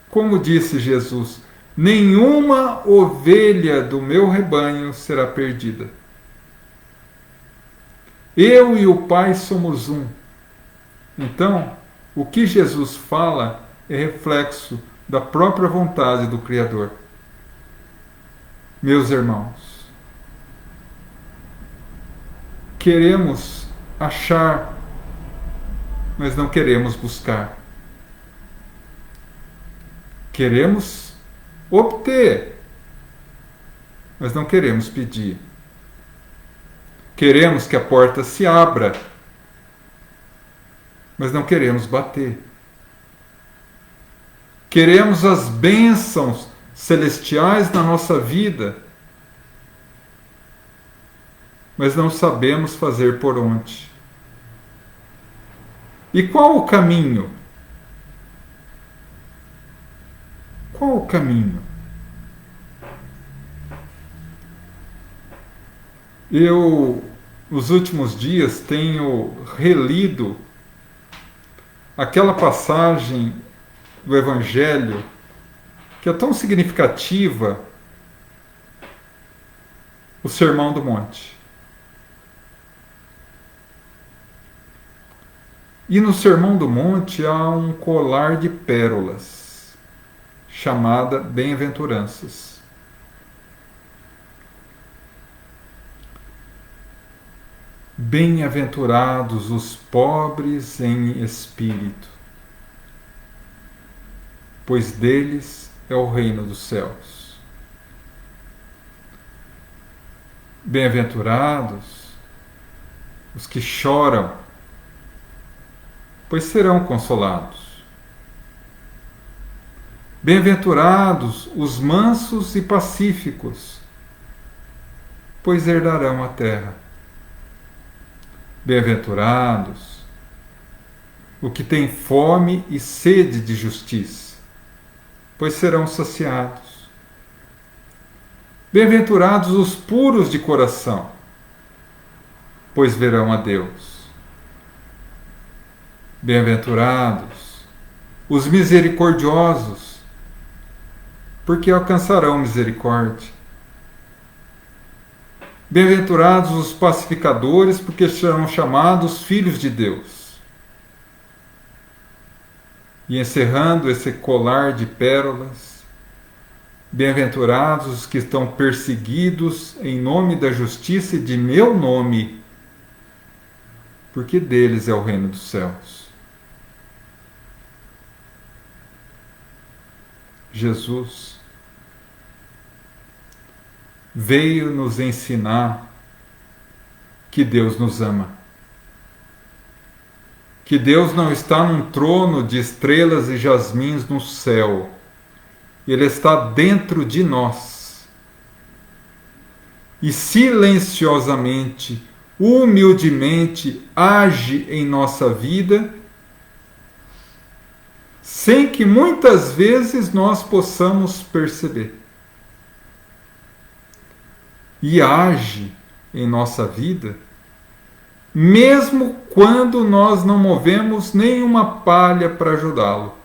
Como disse Jesus, nenhuma ovelha do meu rebanho será perdida. Eu e o Pai somos um. Então, o que Jesus fala é reflexo da própria vontade do Criador. Meus irmãos, queremos achar, mas não queremos buscar. Queremos obter, mas não queremos pedir. Queremos que a porta se abra, mas não queremos bater. Queremos as bênçãos celestiais na nossa vida, mas não sabemos fazer por onde. E qual o caminho? Qual o caminho? Eu, nos últimos dias, tenho relido aquela passagem do Evangelho que é tão significativa, o Sermão do Monte. E no Sermão do Monte há um colar de pérolas, chamada Bem-aventuranças. Bem-aventurados os pobres em espírito, pois deles é o reino dos céus. Bem-aventurados os que choram, pois serão consolados. Bem-aventurados os mansos e pacíficos, pois herdarão a terra. Bem-aventurados os que têm fome e sede de justiça, pois serão saciados. Bem-aventurados os puros de coração, pois verão a Deus. Bem-aventurados os misericordiosos, porque alcançarão misericórdia. Bem-aventurados os pacificadores, porque serão chamados filhos de Deus. E encerrando esse colar de pérolas, bem-aventurados os que estão perseguidos em nome da justiça e de meu nome, porque deles é o reino dos céus. Jesus veio nos ensinar que Deus nos ama. Que Deus não está num trono de estrelas e jasmins no céu. Ele está dentro de nós. E silenciosamente, humildemente, age em nossa vida, sem que muitas vezes nós possamos perceber. E age em nossa vida, mesmo quando nós não movemos nenhuma palha para ajudá-lo.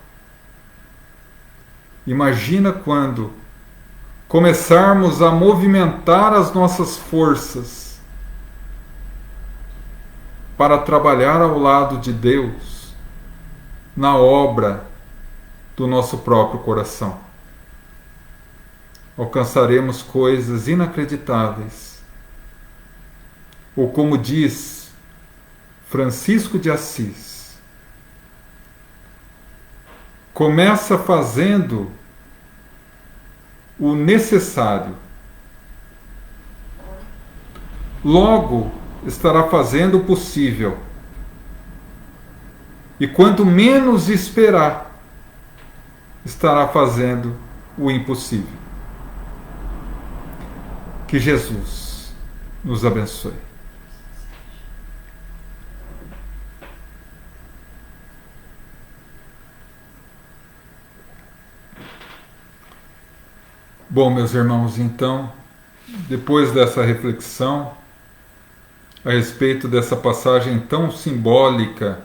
Imagina quando começarmos a movimentar as nossas forças para trabalhar ao lado de Deus na obra do nosso próprio coração. Alcançaremos coisas inacreditáveis. Ou como diz Francisco de Assis, começa fazendo o necessário. Logo estará fazendo o possível. E quanto menos esperar, estará fazendo o impossível. Que Jesus nos abençoe. Bom, meus irmãos, então, depois dessa reflexão a respeito dessa passagem tão simbólica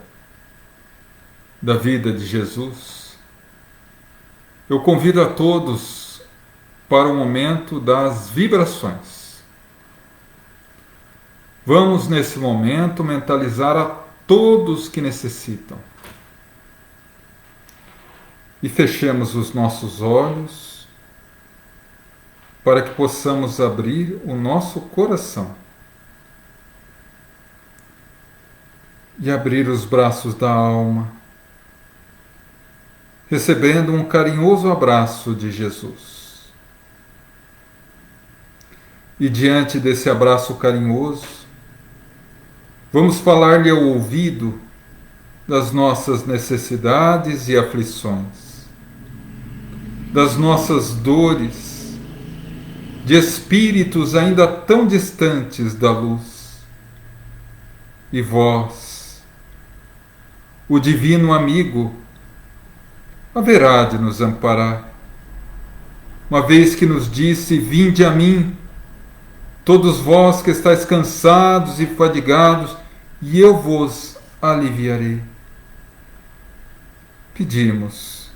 da vida de Jesus, eu convido a todos para o momento das vibrações. Vamos, nesse momento, mentalizar a todos que necessitam. E fechemos os nossos olhos para que possamos abrir o nosso coração e abrir os braços da alma, recebendo um carinhoso abraço de Jesus. E diante desse abraço carinhoso, vamos falar-lhe ao ouvido das nossas necessidades e aflições, das nossas dores, de espíritos ainda tão distantes da luz. E vós, o divino amigo, haverá de nos amparar, uma vez que nos disse: vinde a mim, todos vós que estáis cansados e fadigados, e eu vos aliviarei. Pedimos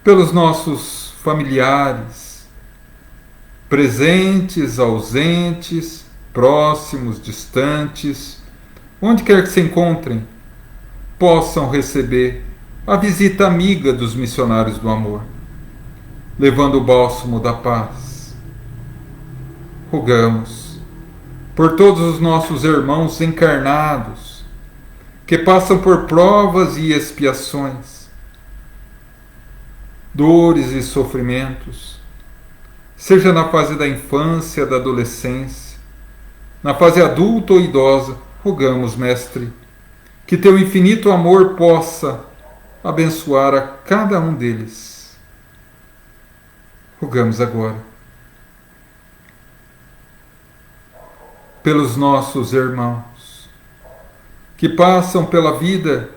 pelos nossos familiares, presentes, ausentes, próximos, distantes, onde quer que se encontrem, possam receber a visita amiga dos missionários do amor, levando o bálsamo da paz. Rogamos por todos os nossos irmãos encarnados, que passam por provas e expiações, dores e sofrimentos, seja na fase da infância, da adolescência, na fase adulta ou idosa. Rogamos, Mestre, que teu infinito amor possa abençoar a cada um deles. Rogamos agora pelos nossos irmãos que passam pela vida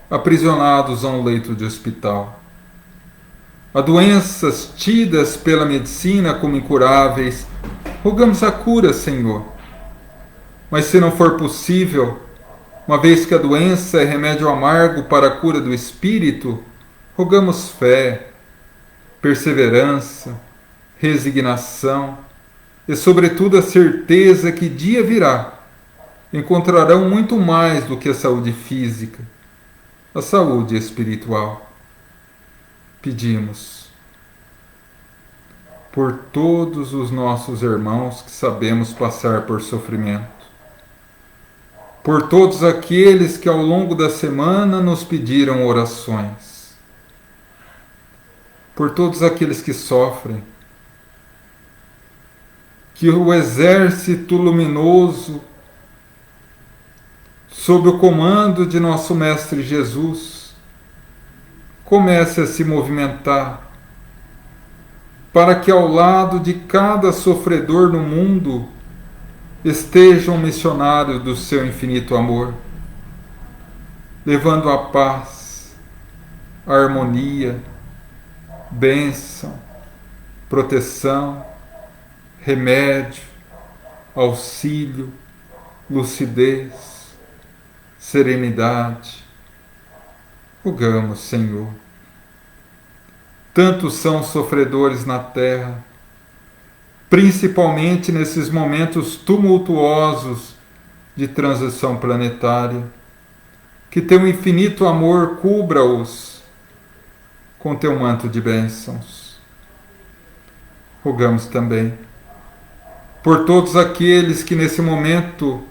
aprisionados a um leito de hospital, a doenças tidas pela medicina como incuráveis. Rogamos a cura, Senhor. Mas se não for possível, uma vez que a doença é remédio amargo para a cura do espírito, rogamos fé, perseverança, resignação e, sobretudo, a certeza que dia virá encontrarão muito mais do que a saúde física, a saúde espiritual. Pedimos por todos os nossos irmãos que sabemos passar por sofrimento, por todos aqueles que ao longo da semana nos pediram orações, por todos aqueles que sofrem, que o exército luminoso, sob o comando de nosso Mestre Jesus, comece a se movimentar, para que ao lado de cada sofredor no mundo estejam missionários do seu infinito amor, levando a paz, a harmonia, bênção, proteção, remédio, auxílio, lucidez, serenidade. Rogamos, Senhor. Tantos são os sofredores na terra, principalmente nesses momentos tumultuosos de transição planetária, que teu infinito amor cubra-os com teu manto de bênçãos. Rogamos também por todos aqueles que nesse momento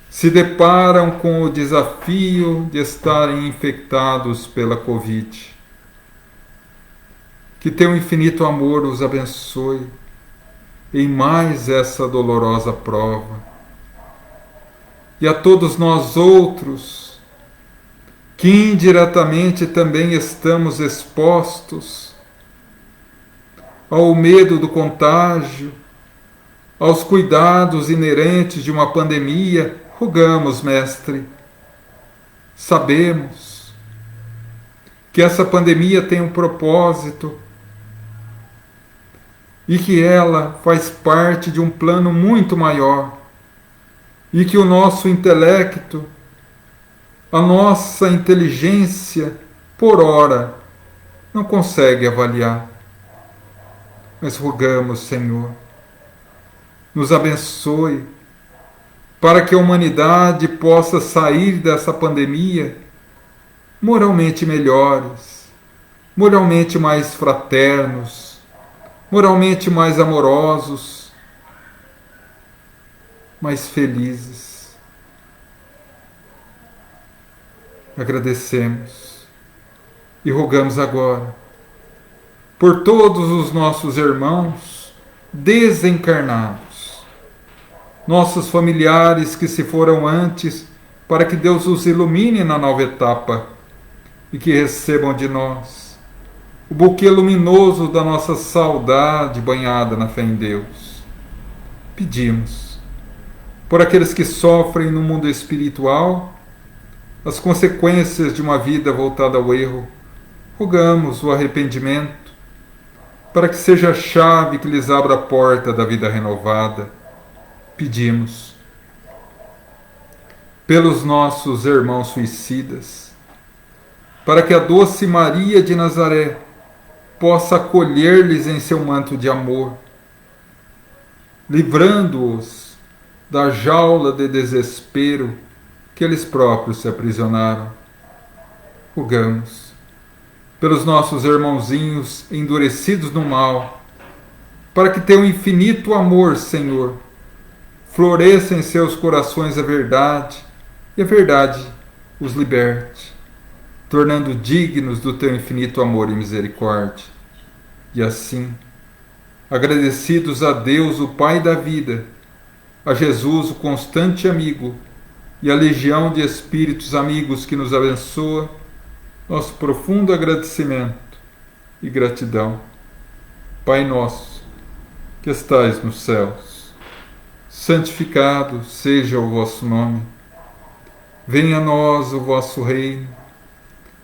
se deparam com o desafio de estarem infectados pela Covid. Que teu infinito amor os abençoe em mais essa dolorosa prova. E a todos nós outros, que indiretamente também estamos expostos ao medo do contágio, aos cuidados inerentes de uma pandemia, rogamos, Mestre. Sabemos que essa pandemia tem um propósito, e que ela faz parte de um plano muito maior e que o nosso intelecto, a nossa inteligência, por ora, não consegue avaliar. Mas rogamos, Senhor, nos abençoe para que a humanidade possa sair dessa pandemia moralmente melhores, moralmente mais fraternos, moralmente mais amorosos, mais felizes. Agradecemos e rogamos agora por todos os nossos irmãos desencarnados, nossos familiares que se foram antes, para que Deus os ilumine na nova etapa e que recebam de nós o buquê luminoso da nossa saudade banhada na fé em Deus. Pedimos por aqueles que sofrem no mundo espiritual as consequências de uma vida voltada ao erro. Rogamos o arrependimento para que seja a chave que lhes abra a porta da vida renovada. Pedimos pelos nossos irmãos suicidas, para que a doce Maria de Nazaré possa acolher-lhes em seu manto de amor, livrando-os da jaula de desespero que eles próprios se aprisionaram. Rogamos pelos nossos irmãozinhos endurecidos no mal, para que teu infinito amor, Senhor, floresça em seus corações a verdade, e a verdade os liberte, tornando dignos do teu infinito amor e misericórdia. E assim, agradecidos a Deus, o Pai da vida, a Jesus, o constante amigo, e a legião de espíritos amigos que nos abençoa, nosso profundo agradecimento e gratidão. Pai nosso, que estais nos céus, santificado seja o vosso nome. Venha a nós o vosso reino.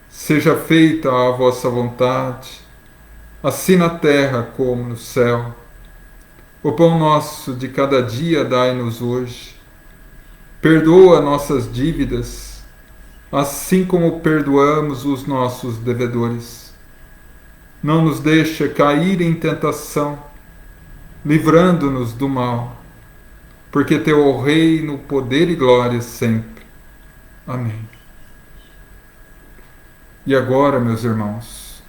Seja feita a vossa vontade, assim na terra como no céu. O pão nosso de cada dia dai-nos hoje. Perdoa nossas dívidas, assim como perdoamos os nossos devedores. Não nos deixa cair em tentação, livrando-nos do mal, porque teu é o reino, poder e glória sempre. Amém. E agora, meus irmãos,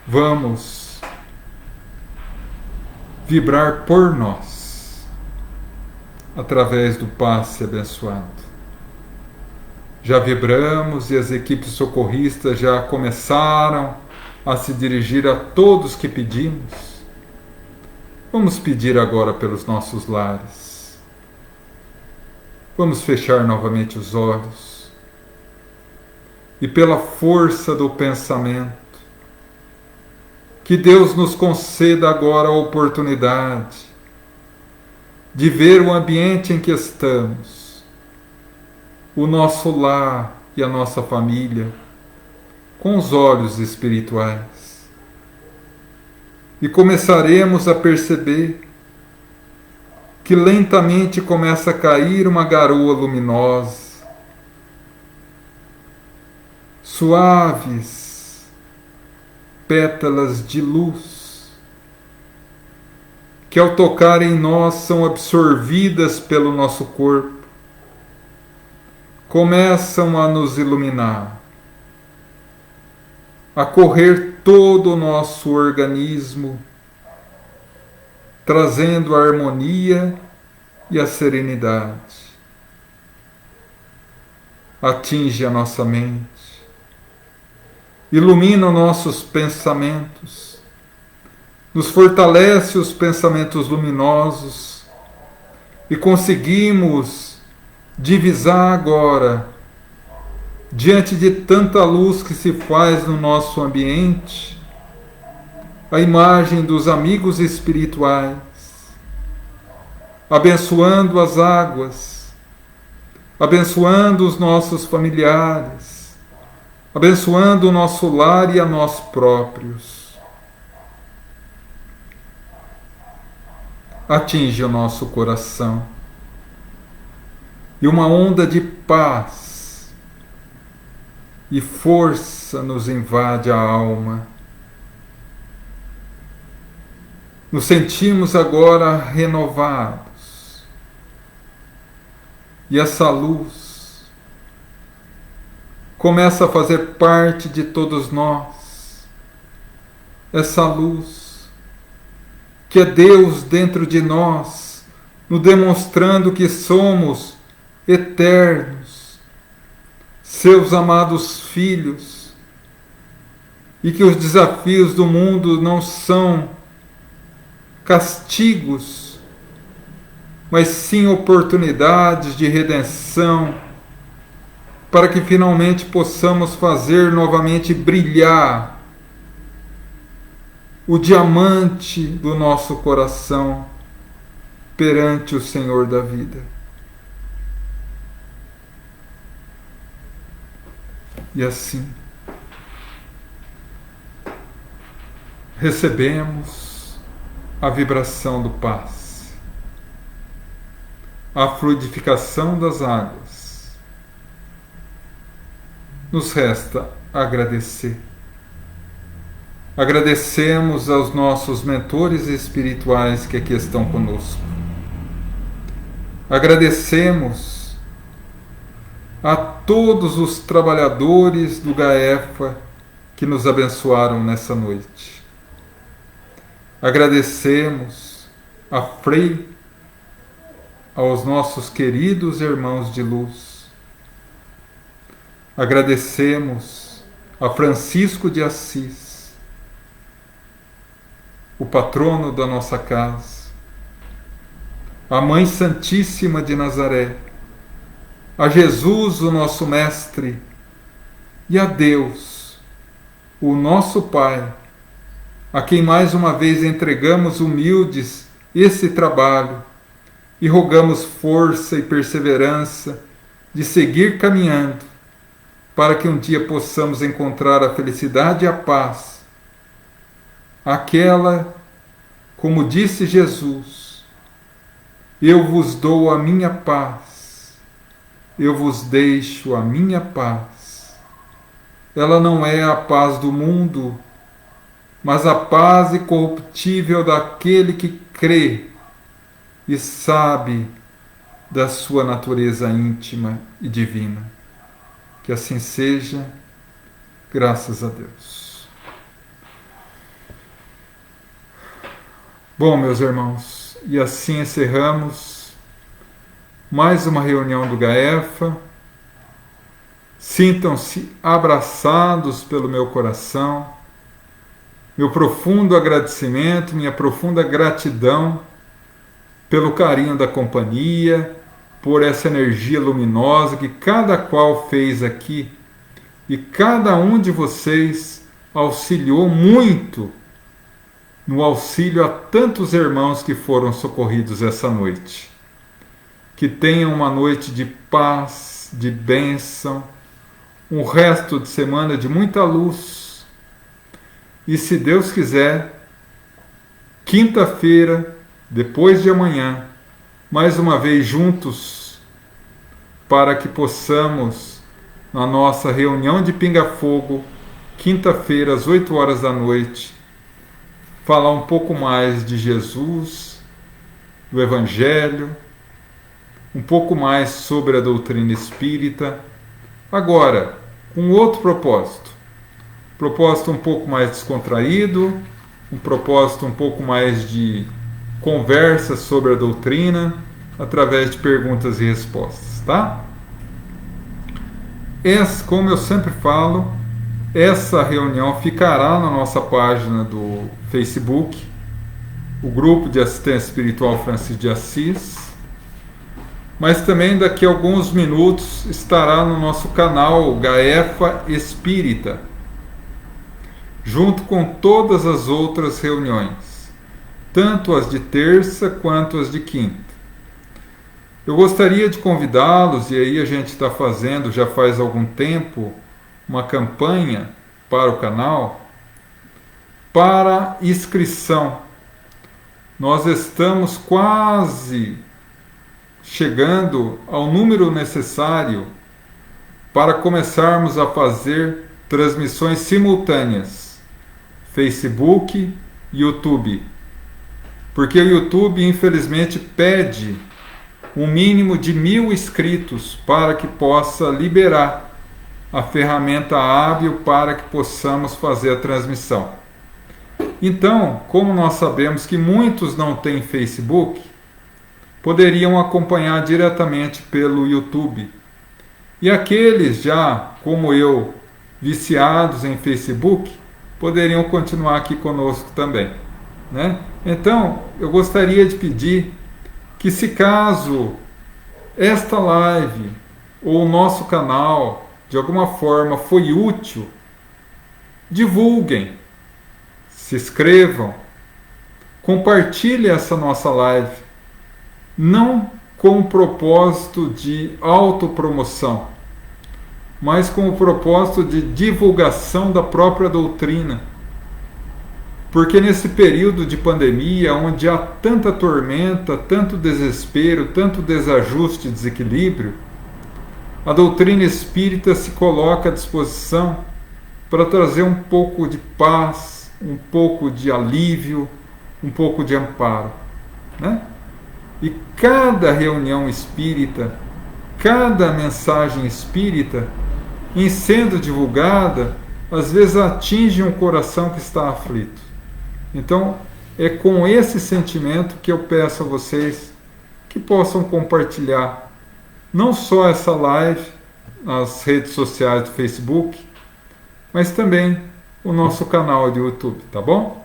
vamos vibrar por nós, através do passe abençoado. Já vibramos e as equipes socorristas já começaram a se dirigir a todos que pedimos. Vamos pedir agora pelos nossos lares. Vamos fechar novamente os olhos e, pela força do pensamento, que Deus nos conceda agora a oportunidade de ver o ambiente em que estamos, o nosso lar e a nossa família, com os olhos espirituais. E começaremos a perceber que lentamente começa a cair uma garoa luminosa, suaves pétalas de luz, que ao tocar em nós são absorvidas pelo nosso corpo, começam a nos iluminar, a correr todo o nosso organismo, trazendo a harmonia e a serenidade. Atinge a nossa mente, ilumina nossos pensamentos, nos fortalece os pensamentos luminosos e conseguimos divisar agora, diante de tanta luz que se faz no nosso ambiente, a imagem dos amigos espirituais, abençoando as águas, abençoando os nossos familiares, abençoando o nosso lar e a nós próprios. atinge o nosso coração e uma onda de paz e força nos invade a alma. Nos sentimos agora renovados e essa luz começa a fazer parte de todos nós. Essa luz que é Deus dentro de nós, nos demonstrando que somos eternos, seus amados filhos, e que os desafios do mundo não são castigos, mas sim oportunidades de redenção, para que finalmente possamos fazer novamente brilhar o diamante do nosso coração perante o Senhor da vida. E assim, recebemos a vibração do passe, a fluidificação das águas. Nos resta agradecer. Agradecemos aos nossos mentores espirituais que aqui estão conosco. Agradecemos a todos os trabalhadores do GAEFA que nos abençoaram nessa noite. Agradecemos a Frei, aos nossos queridos irmãos de luz. Agradecemos a Francisco de Assis, o patrono da nossa casa, a Mãe Santíssima de Nazaré, a Jesus, o nosso Mestre, e a Deus, o nosso Pai, a quem mais uma vez entregamos humildes esse trabalho e rogamos força e perseverança de seguir caminhando para que um dia possamos encontrar a felicidade e a paz, aquela, como disse Jesus, eu vos dou a minha paz, eu vos deixo a minha paz. Ela não é a paz do mundo, mas a paz incorruptível daquele que crê e sabe da sua natureza íntima e divina. Que assim seja, graças a Deus. Bom, meus irmãos, e assim encerramos mais uma reunião do GAEFA. Sintam-se abraçados pelo meu coração. Meu profundo agradecimento, minha profunda gratidão pelo carinho da companhia, por essa energia luminosa que cada qual fez aqui, e cada um de vocês auxiliou muito no auxílio a tantos irmãos que foram socorridos essa noite. Que tenham uma noite de paz, de bênção, um resto de semana de muita luz. E se Deus quiser, quinta-feira, depois de amanhã, mais uma vez juntos, para que possamos, na nossa reunião de Pinga-Fogo, quinta-feira, às 8 horas da noite, falar um pouco mais de Jesus, do Evangelho, um pouco mais sobre a doutrina espírita, agora, com outro propósito. Propósito um pouco mais descontraído, um propósito um pouco mais de conversa sobre a doutrina, através de perguntas e respostas, tá? Como eu sempre falo, essa reunião ficará na nossa página do Facebook, o Grupo de Assistência Espiritual Francisco de Assis, mas também daqui a alguns minutos estará no nosso canal GAEFA Espírita, junto com todas as outras reuniões, tanto as de terça quanto as de quinta. Eu gostaria de convidá-los, e aí a gente está fazendo já faz algum tempo uma campanha para o canal, para inscrição nós estamos quase chegando ao número necessário para começarmos a fazer transmissões simultâneas, Facebook, YouTube. Porque o YouTube, infelizmente, pede um mínimo de 1.000 inscritos para que possa liberar a ferramenta hábil para que possamos fazer a transmissão. Então, como nós sabemos que muitos não têm Facebook, poderiam acompanhar diretamente pelo YouTube. E aqueles já, como eu, viciados em Facebook, poderiam continuar aqui conosco também, né? Então, eu gostaria de pedir que, se caso esta live ou o nosso canal de alguma forma foi útil, divulguem, se inscrevam, compartilhem essa nossa live, não com o propósito de autopromoção, mas com o propósito de divulgação da própria doutrina. Porque nesse período de pandemia, onde há tanta tormenta, tanto desespero, tanto desajuste e desequilíbrio, a doutrina espírita se coloca à disposição para trazer um pouco de paz, um pouco de alívio, um pouco de amparo, né? E cada reunião espírita, cada mensagem espírita, em sendo divulgada, às vezes atinge um coração que está aflito. Então, é com esse sentimento que eu peço a vocês que possam compartilhar não só essa live nas redes sociais do Facebook, mas também o nosso canal de YouTube, tá bom?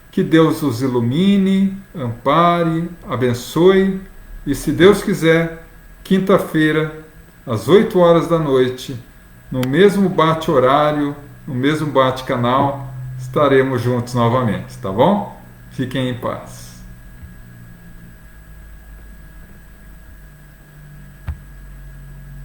Que Deus os ilumine, ampare, abençoe e, se Deus quiser, quinta-feira, às 8 horas da noite, no mesmo bate-horário, no mesmo bate-canal, estaremos juntos novamente, tá bom? Fiquem em paz.